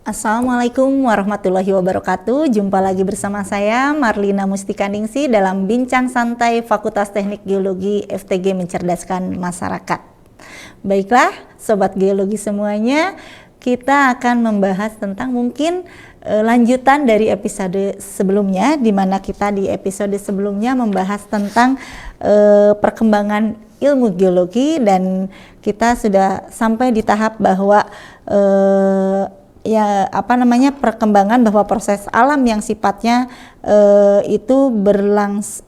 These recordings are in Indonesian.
Assalamualaikum warahmatullahi wabarakatuh. Jumpa lagi bersama saya Marlina Mustikaningsi dalam Bincang Santai Fakultas Teknik Geologi FTG Mencerdaskan Masyarakat. Baiklah, Sobat Geologi semuanya, kita akan membahas tentang mungkin lanjutan dari episode sebelumnya, di mana kita di episode sebelumnya membahas tentang perkembangan ilmu geologi, dan kita sudah sampai di tahap bahwa perkembangan bahwa proses alam yang sifatnya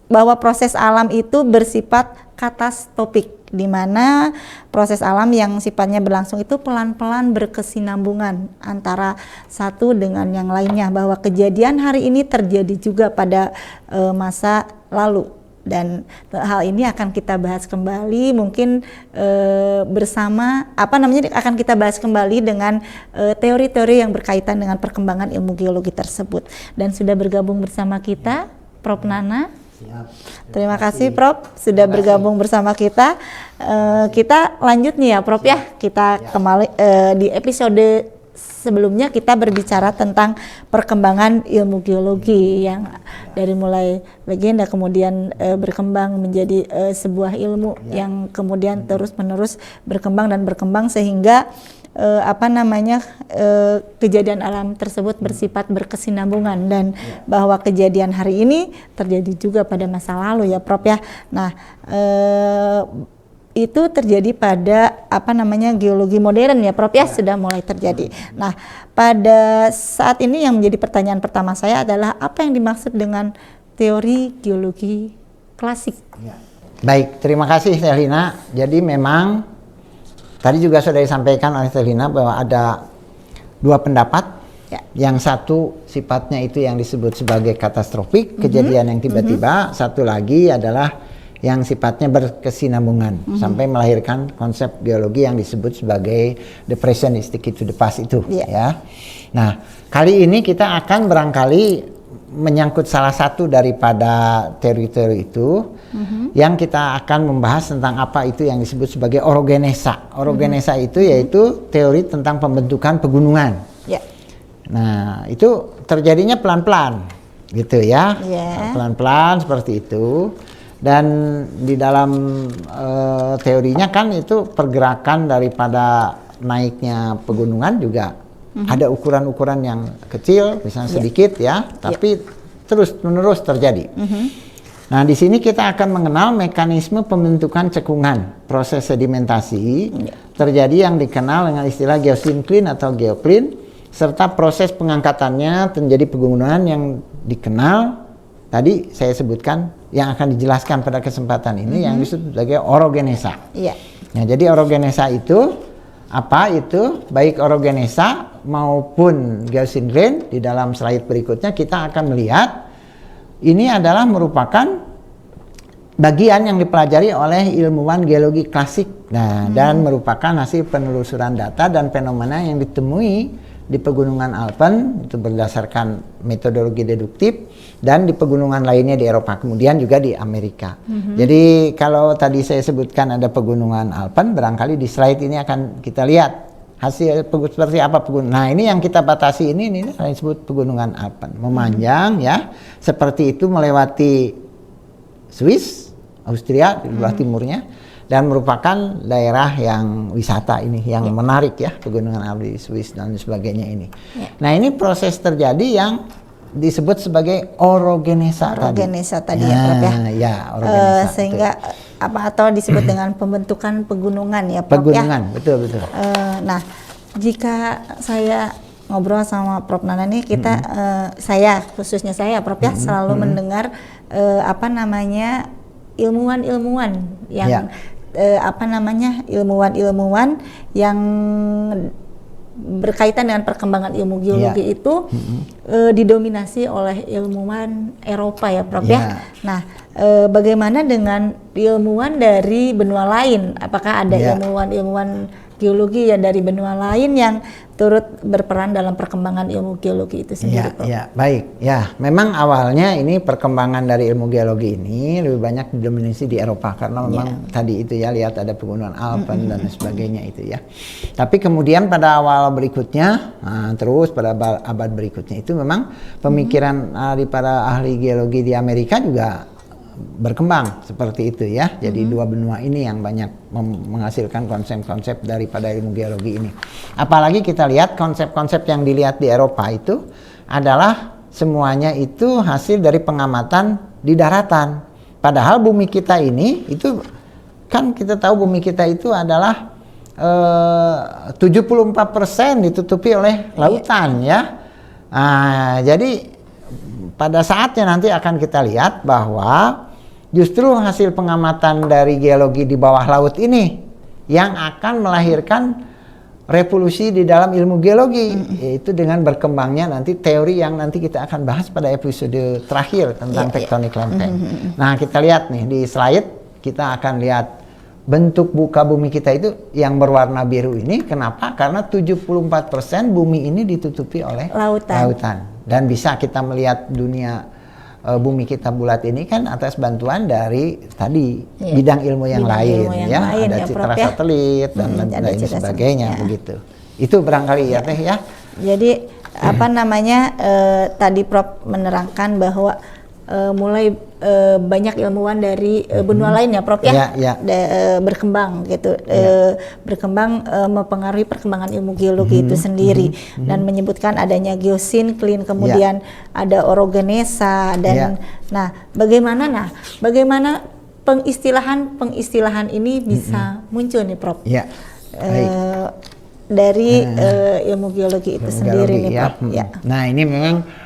bahwa proses alam itu bersifat katastropik, di mana proses alam yang sifatnya berlangsung itu pelan-pelan berkesinambungan antara satu dengan yang lainnya, bahwa kejadian hari ini terjadi juga pada masa lalu. Dan hal ini akan kita bahas kembali mungkin akan kita bahas kembali dengan teori-teori yang berkaitan dengan perkembangan ilmu geologi tersebut. Dan sudah bergabung bersama kita Prof. Nana. Siap. Terima kasih Prof sudah bergabung bersama kita. Kita lanjut nih ya Prof ya. Kita kembali di episode sebelumnya kita berbicara tentang perkembangan ilmu geologi yang dari mulai legenda kemudian berkembang menjadi sebuah ilmu yang kemudian terus-menerus berkembang sehingga kejadian alam tersebut bersifat berkesinambungan, dan bahwa kejadian hari ini terjadi juga pada masa lalu ya Prof ya. Nah, itu terjadi pada geologi modern ya Prof ya, sudah mulai terjadi. Nah, pada saat ini yang menjadi pertanyaan pertama saya adalah apa yang dimaksud dengan teori geologi klasik? Baik, terima kasih Selina. Jadi memang tadi juga sudah disampaikan oleh Selina bahwa ada dua pendapat. Yang satu sifatnya itu yang disebut sebagai katastrofik, kejadian yang tiba-tiba. Satu lagi adalah yang sifatnya berkesinambungan sampai melahirkan konsep geologi yang disebut sebagai depression is the key to the past itu ya. Nah, kali ini kita akan barangkali menyangkut salah satu daripada teori-teori itu, yang kita akan membahas tentang apa itu yang disebut sebagai orogenesa. Orogenesa itu yaitu teori tentang pembentukan pegunungan. Nah, itu terjadinya pelan-pelan gitu ya. Pelan-pelan seperti itu. Dan di dalam teorinya kan itu pergerakan daripada naiknya pegunungan juga ada ukuran-ukuran yang kecil, misalnya sedikit tapi terus-menerus terjadi. Nah, di sini kita akan mengenal mekanisme pembentukan cekungan, proses sedimentasi terjadi yang dikenal dengan istilah geosyncline atau geocline, serta proses pengangkatannya menjadi pegunungan yang dikenal tadi saya sebutkan, yang akan dijelaskan pada kesempatan ini yang disebut sebagai orogenesa. Nah, jadi orogenesa itu apa itu? Baik orogenesa maupun geosyncline, di dalam slide berikutnya kita akan melihat ini adalah merupakan bagian yang dipelajari oleh ilmuwan geologi klasik. Nah, dan merupakan hasil penelusuran data dan fenomena yang ditemui di pegunungan Alpen, itu berdasarkan metodologi deduktif, dan di pegunungan lainnya di Eropa, kemudian juga di Amerika. Jadi kalau tadi saya sebutkan ada pegunungan Alpen, barangkali di slide ini akan kita lihat hasil seperti apa pegunungan. Nah, ini yang kita batasi ini disebut pegunungan Alpen, memanjang ya, seperti itu melewati Swiss, Austria di sebelah timurnya, dan merupakan daerah yang wisata ini yang menarik ya, pegunungan Alpen di Swiss dan sebagainya ini. Nah, ini proses terjadi yang disebut sebagai orogenesa tadi ya Prof ya. Orogenesa sehingga atau disebut dengan pembentukan pegunungan ya Prof pegunungan, betul. Nah, jika saya ngobrol sama Prof Nana nih, kita khususnya saya Prof ya selalu mendengar ilmuwan-ilmuwan yang ilmuwan-ilmuwan yang berkaitan dengan perkembangan ilmu geologi itu didominasi oleh ilmuwan Eropa ya Prof ya. Nah, bagaimana dengan ilmuwan dari benua lain? Apakah ada ilmuwan-ilmuwan geologi ya dari benua lain yang turut berperan dalam perkembangan ilmu geologi itu sendiri, Prof. Ya, baik. Ya, memang awalnya ini perkembangan dari ilmu geologi ini lebih banyak didominasi di Eropa karena memang tadi itu ya, lihat ada pegunungan Alpen dan sebagainya itu ya. Tapi kemudian pada awal berikutnya, terus pada abad berikutnya itu memang pemikiran dari para ahli geologi di Amerika juga berkembang seperti itu ya. Jadi dua benua ini yang banyak menghasilkan konsep-konsep daripada ilmu geologi ini. Apalagi kita lihat konsep-konsep yang dilihat di Eropa itu adalah semuanya itu hasil dari pengamatan di daratan. Padahal bumi kita ini itu kan kita tahu bumi kita itu adalah 74% ditutupi oleh lautan ya. Jadi pada saatnya nanti akan kita lihat bahwa justru hasil pengamatan dari geologi di bawah laut ini yang akan melahirkan revolusi di dalam ilmu geologi, yaitu dengan berkembangnya nanti teori yang nanti kita akan bahas pada episode terakhir tentang tektonik lempeng. Nah, kita lihat nih di slide, kita akan lihat bentuk muka bumi kita itu yang berwarna biru ini. Kenapa? Karena 74% bumi ini ditutupi oleh lautan. Dan bisa kita melihat dunia bumi kita bulat ini kan atas bantuan dari tadi bidang ilmu yang lain ya, ada citra satelit dan lain sebagainya begitu. Itu barangkali ya Teh ya. Jadi apa namanya tadi Prof menerangkan bahwa mulai banyak ilmuwan dari benua lain ya Prof berkembang gitu, berkembang mempengaruhi perkembangan ilmu geologi itu sendiri dan menyebutkan adanya geosyncline, kemudian ada orogenesa dan nah bagaimana pengistilahan ini bisa muncul nih Prof dari ilmu geologi itu sendiri nih Prof. Nah ini memang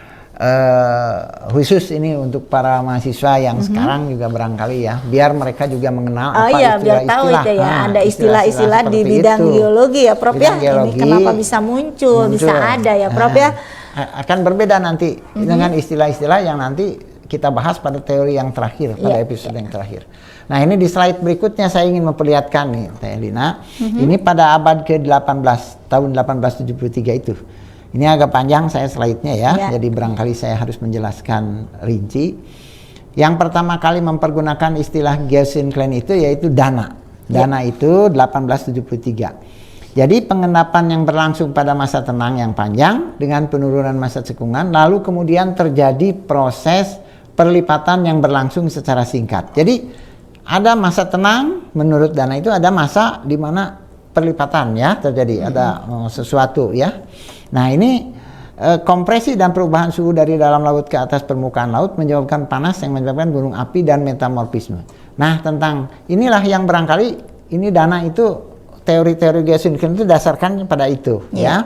khusus ini untuk para mahasiswa yang sekarang juga barangkali ya, biar mereka juga mengenal apa istilah-istilah. Biar tahu itu ya, ada istilah-istilah di bidang geologi ya Prof ya. Ini kenapa bisa muncul, bisa ada ya Prof ya. Akan berbeda nanti dengan istilah-istilah yang nanti kita bahas pada teori yang terakhir, pada episode yang terakhir. Nah ini di slide berikutnya saya ingin memperlihatkan nih Teh Lina, ini pada abad ke-18, tahun 1873 itu. Ini agak panjang saya slide-nya ya, jadi barangkali saya harus menjelaskan rinci. Yang pertama kali mempergunakan istilah geosyncline itu yaitu Dana. Dana itu 1873. Jadi pengendapan yang berlangsung pada masa tenang yang panjang dengan penurunan masa cekungan, lalu kemudian terjadi proses perlipatan yang berlangsung secara singkat. Jadi ada masa tenang menurut Dana itu, ada masa di mana perlipatan ya terjadi, ada sesuatu ya. Nah ini kompresi dan perubahan suhu dari dalam laut ke atas permukaan laut menyebabkan panas yang menyebabkan gunung api dan metamorfisme. Nah tentang inilah yang barangkali ini Dana itu teori-teori geosyncline itu dasarkan pada itu ya.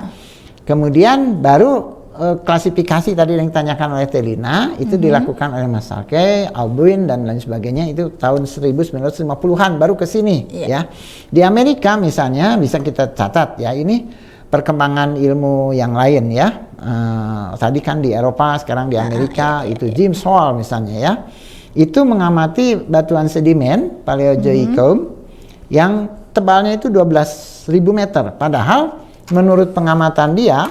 Kemudian baru klasifikasi tadi yang ditanyakan oleh Telina itu dilakukan oleh Mas Salke, Albuin dan lain sebagainya itu tahun 1950-an baru ke sini ya. Di Amerika misalnya bisa kita catat ya, ini perkembangan ilmu yang lain ya. Tadi kan di Eropa, sekarang di Amerika itu James Hall misalnya ya. Itu mengamati batuan sedimen Paleozoikum yang tebalnya itu 12.000 meter. Padahal menurut pengamatan dia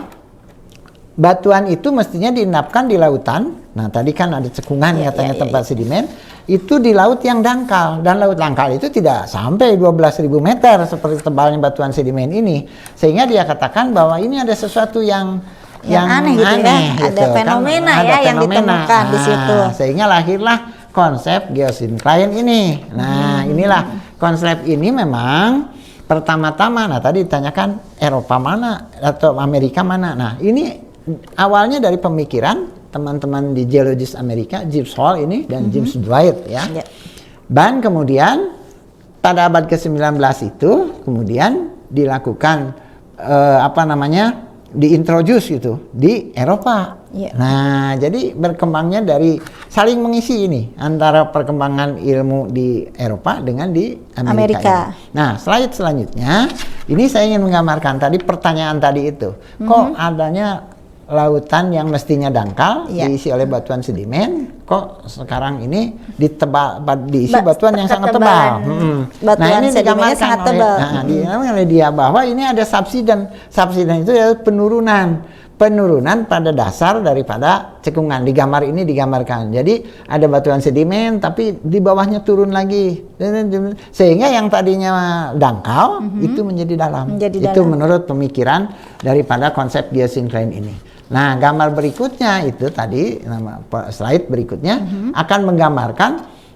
batuan itu mestinya diendapkan di lautan. Nah tadi kan ada cekungan katanya tempat sedimen. Itu di laut yang dangkal, dan laut dangkal itu tidak sampai 12.000 meter seperti tebalnya batuan sedimen ini, sehingga dia katakan bahwa ini ada sesuatu yang aneh gitu ya, ada fenomena kan, yang ditemukan di situ, sehingga lahirlah konsep geosyncline ini. Nah inilah konsep ini memang pertama-tama, nah tadi ditanyakan Eropa mana atau Amerika mana. Nah ini awalnya dari pemikiran teman-teman di geologis Amerika, James Hall ini dan James Dwight ya. Dan kemudian pada abad ke-19 itu kemudian dilakukan diintroduce gitu di Eropa. Nah, jadi berkembangnya dari saling mengisi ini antara perkembangan ilmu di Eropa dengan di Amerika. Nah, slide selanjutnya ini saya ingin menggambarkan tadi pertanyaan tadi itu. Kok adanya lautan yang mestinya dangkal Ya. diisi oleh batuan sedimen, kok sekarang ini diisi batuan yang sangat tebal. Batuan sedimennya sangat tebal. Diingatkan oleh dia bahwa ini ada subsiden. Subsiden itu adalah penurunan pada dasar daripada cekungan. Di gambar ini digambarkan. Jadi ada batuan sedimen tapi di bawahnya turun lagi. Sehingga yang tadinya dangkal itu menjadi dalam. Itu menurut pemikiran daripada konsep geosyncline ini. Nah, gambar berikutnya itu tadi, slide berikutnya akan menggambarkan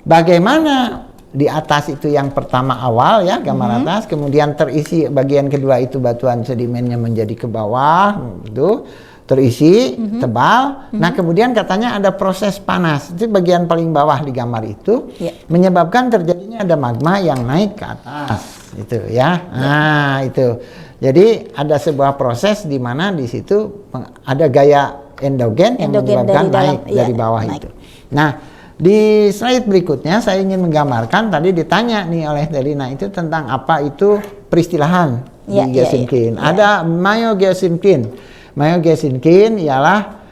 bagaimana di atas itu yang pertama awal ya, gambar atas, kemudian terisi bagian kedua itu batuan sedimennya menjadi ke bawah, itu terisi tebal. Nah, kemudian katanya ada proses panas. Itu bagian paling bawah di gambar itu menyebabkan terjadinya ada magma yang naik ke atas. Itu ya. Nah, itu. Jadi ada sebuah proses di mana di situ ada gaya endogen yang menyebabkan naik dari bawah itu. Nah, di slide berikutnya saya ingin menggambarkan, tadi ditanya nih oleh Delina itu tentang apa itu peristilahan di geosyncline. Ada myogeosyncline. Myogeosyncline ialah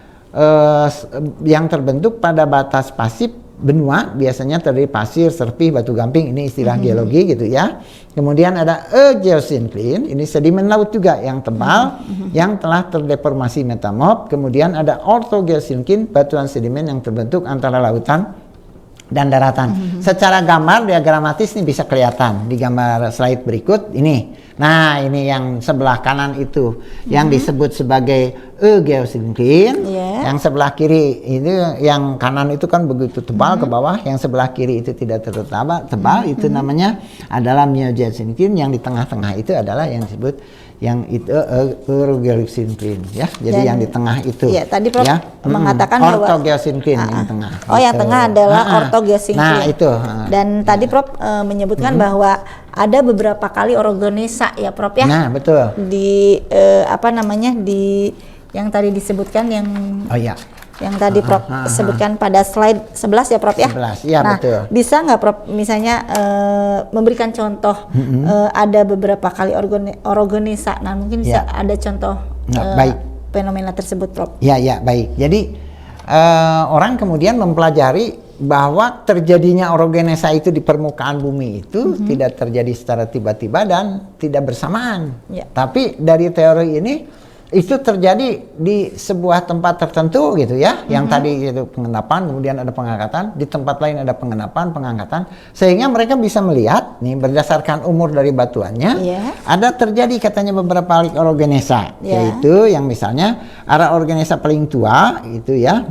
yang terbentuk pada batas pasif benua, biasanya terdiri pasir, serpih, batu gamping, ini istilah geologi gitu ya. Kemudian ada geosyncline, ini sedimen laut juga yang tebal, yang telah terdeformasi metamorf. Kemudian ada orthogeosyncline, batuan sedimen yang terbentuk antara lautan dan daratan. Secara gambar diagramatis ini bisa kelihatan di gambar slide berikut ini. Nah, ini yang sebelah kanan itu yang disebut sebagai geosyncline. Yang sebelah kiri itu, yang kanan itu kan begitu tebal ke bawah, yang sebelah kiri itu tidak terlalu tebal, itu namanya adalah myogeosyncline. Yang di tengah-tengah itu adalah yang disebut yang itu geosyncline ya. Jadi yang di tengah itu. Ya, tadi Prof mengatakan bahwa orthogeosyncline yang tengah. Oh, yang tengah adalah orthogeosyncline. Nah, itu. Dan tadi Prof menyebutkan bahwa ada beberapa kali orogenesa ya Prof ya. Nah, betul. Di di yang tadi disebutkan yang yang tadi Prof sebutkan pada slide 11 ya Prof ya. 11, iya nah, betul. Bisa nggak Prof misalnya memberikan contoh ada beberapa kali orogenesa. Nah, mungkin bisa ada contoh baik. Fenomena tersebut Prof. Ya, baik. Jadi orang kemudian mempelajari bahwa terjadinya orogenesa itu di permukaan bumi itu tidak terjadi secara tiba-tiba dan tidak bersamaan. Tapi dari teori ini itu terjadi di sebuah tempat tertentu gitu ya, yang tadi itu pengendapan, kemudian ada pengangkatan, di tempat lain ada pengendapan, pengangkatan, sehingga mereka bisa melihat nih berdasarkan umur dari batuannya, ada terjadi katanya beberapa kali orogenesa, yaitu yang misalnya ada orogenesa paling tua itu ya,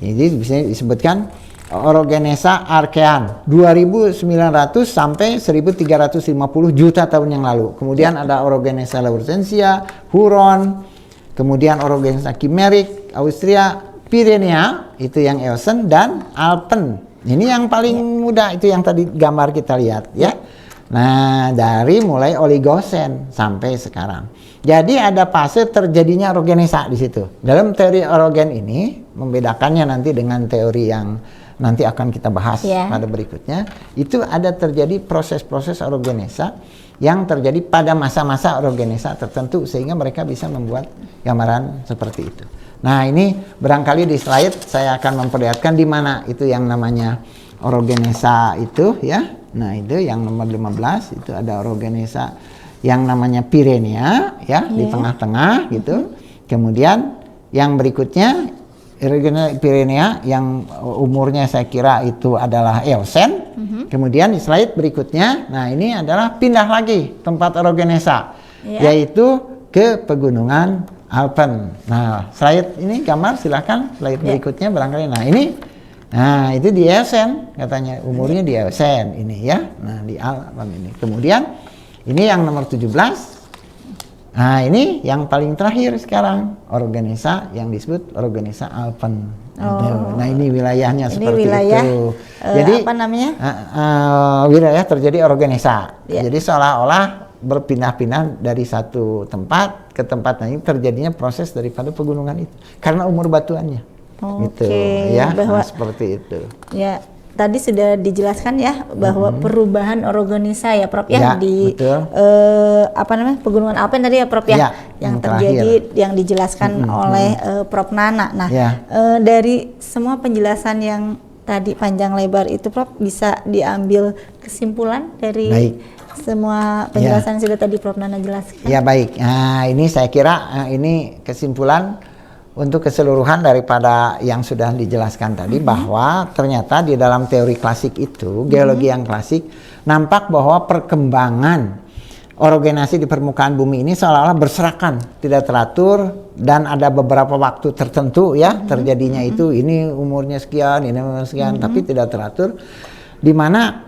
jadi bisa disebutkan orogenesa Archean 2900 sampai 1350 juta tahun yang lalu. Kemudian ada orogenesa Laurentitia, Huron, kemudian orogenesa Chimerik, Austria, Pyrenea, itu yang Eocene, dan Alpen. Ini yang paling muda, itu yang tadi gambar kita lihat ya. Nah, dari mulai Oligocene sampai sekarang. Jadi ada fase terjadinya orogenesa di situ. Dalam teori orogen ini membedakannya nanti dengan teori yang nanti akan kita bahas pada berikutnya, itu ada terjadi proses-proses orogenesa yang terjadi pada masa-masa orogenesa tertentu sehingga mereka bisa membuat gambaran seperti itu. Nah, ini barangkali di slide saya akan memperlihatkan di mana itu yang namanya orogenesa itu ya. Nah, itu yang nomor 15 itu ada orogenesa yang namanya Pyrenea ya, di tengah-tengah gitu. Kemudian yang berikutnya Pyrenea yang umurnya saya kira itu adalah Eocene. Kemudian di slide berikutnya, nah ini adalah pindah lagi tempat orogenesa, yaitu ke pegunungan Alpen. Nah, slide ini gambar silahkan slide berikutnya barangkali. Nah ini, nah itu di Eocene katanya umurnya di Eocene ini ya. Nah di Alpen ini. Kemudian ini yang nomor 17. Nah, ini yang paling terakhir sekarang, orogenesa yang disebut orogenesa Alpen. Nah, ini wilayahnya ini seperti wilayah, itu. Jadi apa namanya? Wilayah terjadi orogenesa. Jadi seolah-olah berpindah-pindah dari satu tempat ke tempat lain, terjadinya proses daripada pegunungan itu karena umur batuannya. Gitu ya. Bahwa, seperti itu. Ya. tadi sudah dijelaskan ya bahwa perubahan orogenisa ya Prof ya, di pegunungan Alpen tadi ya Prof ya, yang terjadi yang dijelaskan oleh Prof Nana. Nah, dari semua penjelasan yang tadi panjang lebar itu Prof, bisa diambil kesimpulan dari semua penjelasan yang sudah tadi Prof Nana jelaskan? Ya baik, nah ini saya kira ini kesimpulan untuk keseluruhan daripada yang sudah dijelaskan tadi, bahwa ternyata di dalam teori klasik itu, geologi yang klasik, nampak bahwa perkembangan orogenasi di permukaan bumi ini seolah-olah berserakan, tidak teratur, dan ada beberapa waktu tertentu ya terjadinya itu, ini umurnya sekian, ini umurnya sekian, tapi tidak teratur, di mana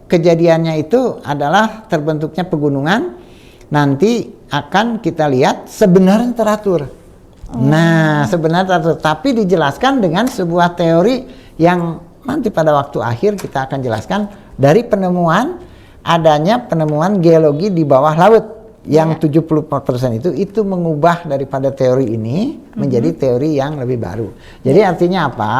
kejadiannya itu adalah terbentuknya pegunungan, nanti akan kita lihat sebenarnya teratur. Nah, sebenarnya teratur, tapi dijelaskan dengan sebuah teori yang nanti pada waktu akhir kita akan jelaskan dari adanya penemuan geologi di bawah laut yang 74% itu mengubah daripada teori ini menjadi teori yang lebih baru. Jadi artinya apa?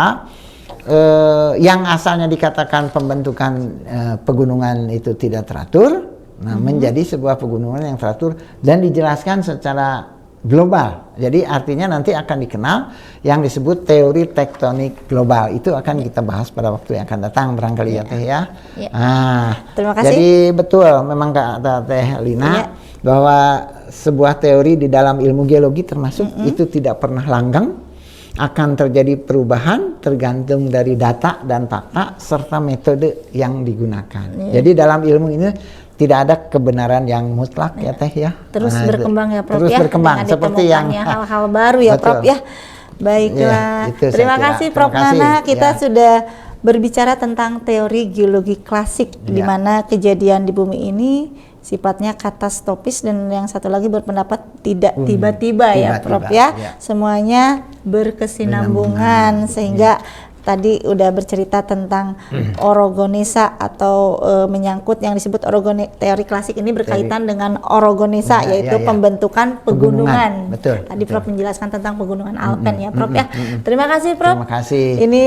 Yang asalnya dikatakan pembentukan pegunungan itu tidak teratur, menjadi sebuah pegunungan yang teratur dan dijelaskan secara global. Jadi artinya nanti akan dikenal yang disebut teori tektonik global. Itu akan kita bahas pada waktu yang akan datang barangkali ya Teh ya. Terima kasih. Jadi betul memang kata Teh Lina bahwa sebuah teori di dalam ilmu geologi termasuk itu tidak pernah langgeng. Akan terjadi perubahan tergantung dari data dan fakta serta metode yang digunakan. Jadi dalam ilmu ini tidak ada kebenaran yang mutlak ya Teh ya. Terus berkembang ya Prof terus ya. Berkembang seperti yang hal-hal baru ya Prof ya. Baiklah. Terima kasih Prof Nana. Kita sudah berbicara tentang teori geologi klasik, di mana kejadian di bumi ini sifatnya katastropis, dan yang satu lagi berpendapat tidak tiba-tiba ya Prof ya. Semuanya berkesinambungan sehingga tadi udah bercerita tentang orogenesa atau menyangkut yang disebut teori klasik ini berkaitan dengan orogenesa, yaitu pembentukan pegunungan. Betul. Tadi Prof menjelaskan tentang pegunungan Alpen ya Prof ya. Terima kasih Prof. Terima kasih. Ini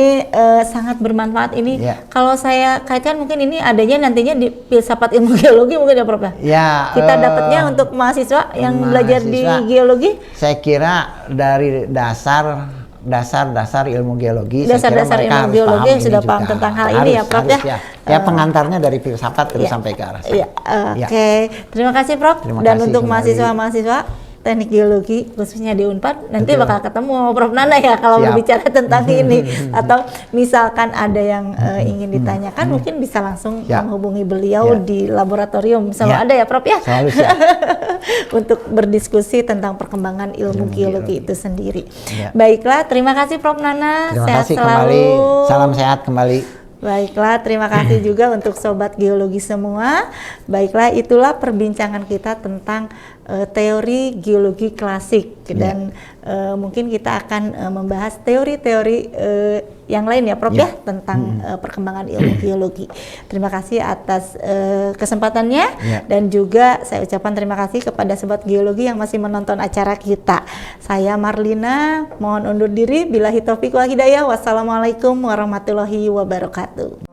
sangat bermanfaat ini. Kalau saya kaitkan mungkin ini adanya nantinya di filsafat ilmu geologi mungkin ya Prof ya. Kita dapatnya untuk mahasiswa yang belajar di geologi. Saya kira dari dasar ilmu geologi, dasar ilmu geologi yang sudah paham tentang hal ini ya Prof ya. Pengantarnya dari filsafat terus sampai ke arah sana. Oke. Terima kasih Prof. Dan untuk mahasiswa-mahasiswa teknik geologi khususnya di Unpad nanti bakal ketemu sama Prof Nana ya kalau berbicara tentang ini, atau misalkan ada yang ingin ditanyakan mungkin bisa langsung menghubungi beliau di laboratorium, selalu ada ya Prof ya. Selalu siap. Untuk berdiskusi tentang perkembangan ilmu geologi itu sendiri. Baiklah, terima kasih Prof Nana. Terima kasih kembali. Salam sehat kembali. Baiklah, terima kasih juga untuk sobat geologi semua. Baiklah, itulah perbincangan kita tentang teori geologi klasik, dan mungkin kita akan membahas teori-teori yang lain ya Prof ya tentang perkembangan ilmu geologi. Terima kasih atas kesempatannya, dan juga saya ucapkan terima kasih kepada sobat geologi yang masih menonton acara kita. Saya Marlina mohon undur diri. Billahi taufiq wal hidayah. Wassalamualaikum warahmatullahi wabarakatuh.